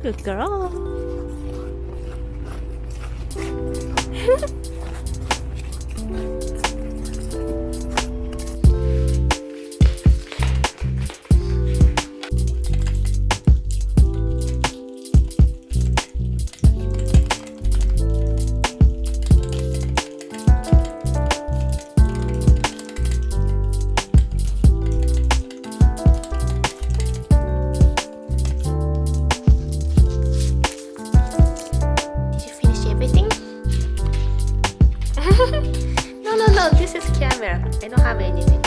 Good girl. No, this is camera. I don't have anything.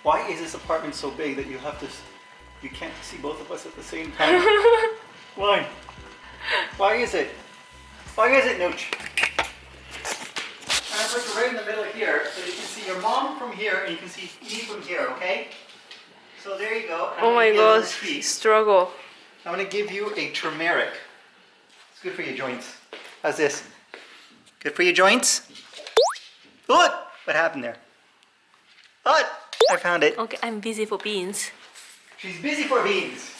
Why is this apartment so big that you can't see both of us at the same time? Why? Why is it? Why is it, Nooch? I'm gonna put you right in the middle here so you can see your mom from here and you can see me from here, okay? So there you go. Oh my gosh, struggle. I'm gonna give you a turmeric. It's good for your joints. How's this? Good for your joints? Look! What happened there? What? I found it. Okay, I'm busy for beans. She's busy for beans.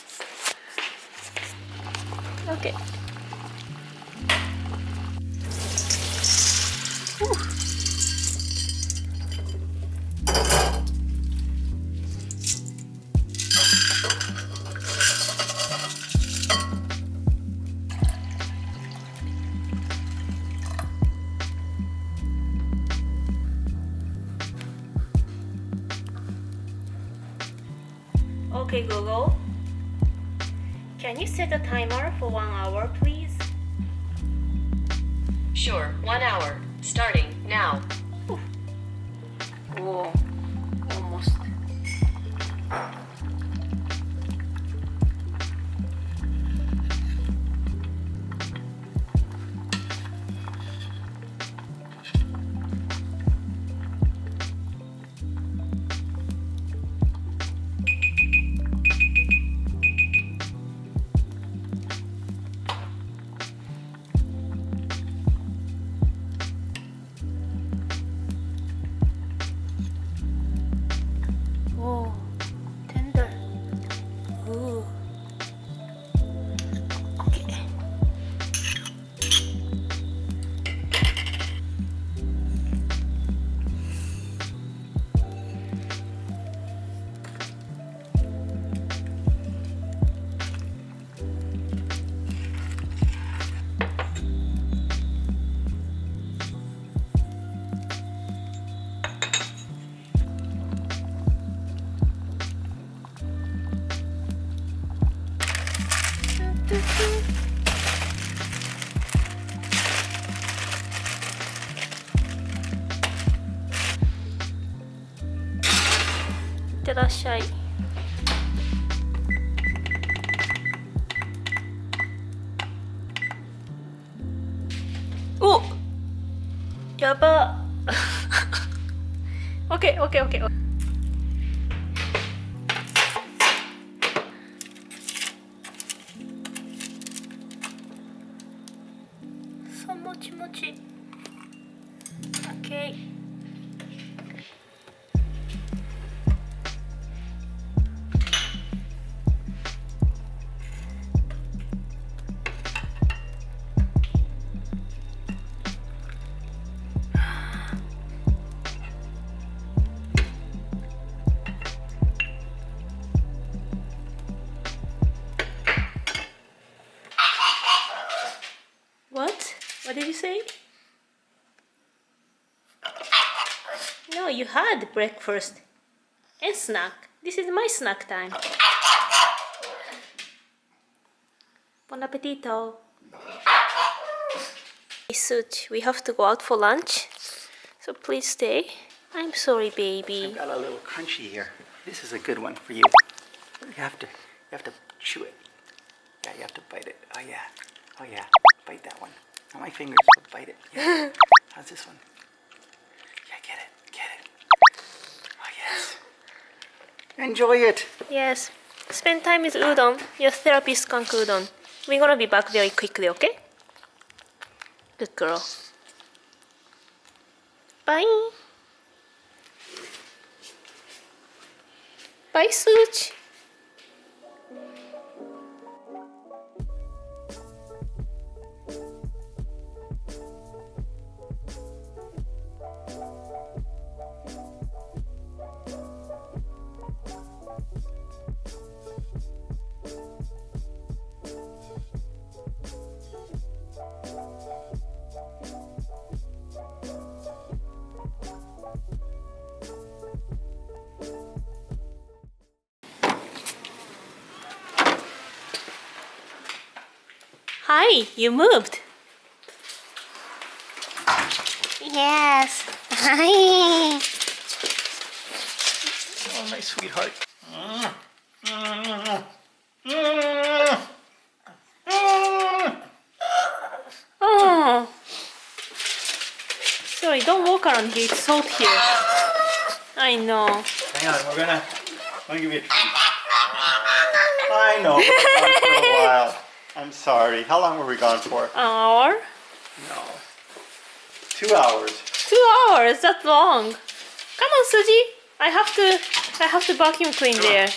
Okay. Okay, Google. Can you set a timer for 1 hour, please? Sure, 1 hour. Starting now. Oh, almost. Oh, tender. Ooh. Okay. Itterashai. Oh! Yaba! Okay. So mochi. Okay. say? No, you had breakfast and snack. This is my snack time. Bon appetito. Hey, Suji, we have to go out for lunch, so please stay. I'm sorry, baby. I've got a little crunchy here. This is a good one for you. You have to chew it. Yeah, you have to bite it. Oh yeah. Oh yeah. Bite that one. Not my fingers, but bite it. Yeah. How's this one? Yeah, get it. Get it. Oh yes. Enjoy it. Yes. Spend time with Udon, your therapist skunk Udon. We're gonna be back very quickly, okay? Good girl. Bye. Bye, Suji. Hi, you moved. Yes. Hi. Oh, my sweetheart. Oh. Sorry, don't walk around here. It's hot here. I know. Hang on, we're gonna give you a treat. I know, we're gone for a while. I'm sorry. How long were we gone for? An hour? No. 2 hours. 2 hours? That's long. Come on, Suji. I have to vacuum clean there.